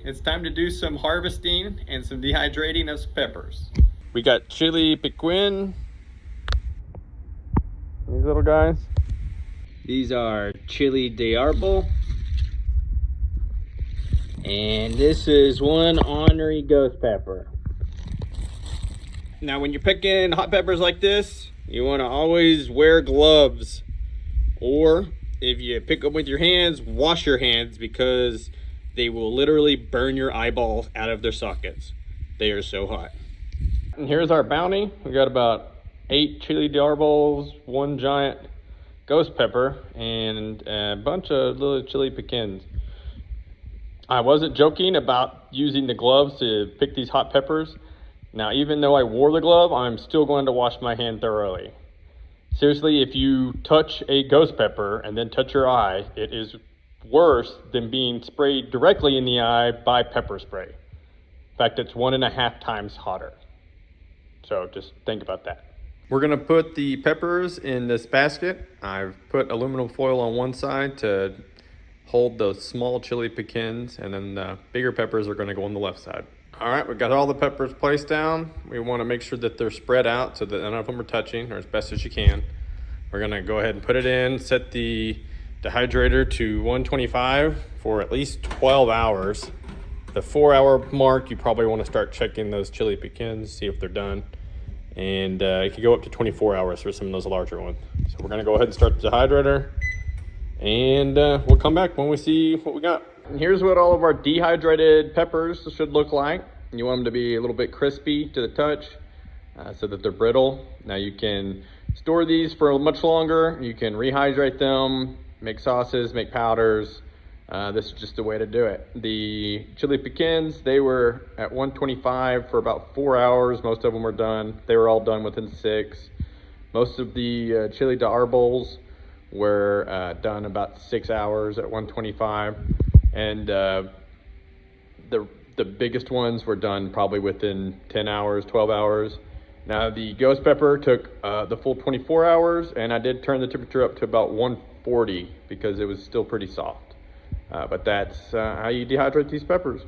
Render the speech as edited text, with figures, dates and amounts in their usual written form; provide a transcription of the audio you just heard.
It's time to do some harvesting and some dehydrating of peppers. We got chili piquin. These little guys. These are chili de arbol. And this is one ornery ghost pepper. Now when you're picking hot peppers like this, you want to always wear gloves. Or if you pick them with your hands, wash your hands, because they will literally burn your eyeballs out of their sockets. They are so hot. And here's our bounty. We got about 8 chili de arbols, 1 giant ghost pepper, and a bunch of little chili piquins. I wasn't joking about using the gloves to pick these hot peppers. Now, even though I wore the glove, I'm still going to wash my hand thoroughly. Seriously, if you touch a ghost pepper and then touch your eye, it is worse than being sprayed directly in the eye by pepper spray. In fact, it's 1.5 times hotter. So just think about that. We're gonna put the peppers in this basket. I've put aluminum foil on one side to hold the small chili piquins, and then the bigger peppers are gonna go on the left side. All right, we've got all the peppers placed down. We wanna make sure that they're spread out so that none of them are touching, or as best as you can. We're gonna go ahead and put it in, set the dehydrator to 125 for at least 12 hours. The 4-hour mark, you probably wanna start checking those chili piquins, see if they're done. And it could go up to 24 hours for some of those larger ones. So we're gonna go ahead and start the dehydrator, and we'll come back when we see what we got. And here's what all of our dehydrated peppers should look like. You want them to be a little bit crispy to the touch, so that they're brittle. Now you can store these for much longer. You can rehydrate them, make sauces, make powders. This is just the way to do it. The chili piquins, they were at 125 for about 4 hours. Most of them were done. They were all done within 6. Most of the chili de arbols were done about 6 hours at 125. And the biggest ones were done probably within 10 hours, 12 hours. Now the ghost pepper took the full 24 hours, and I did turn the temperature up to about 140 because it was still pretty soft. But that's how you dehydrate these peppers.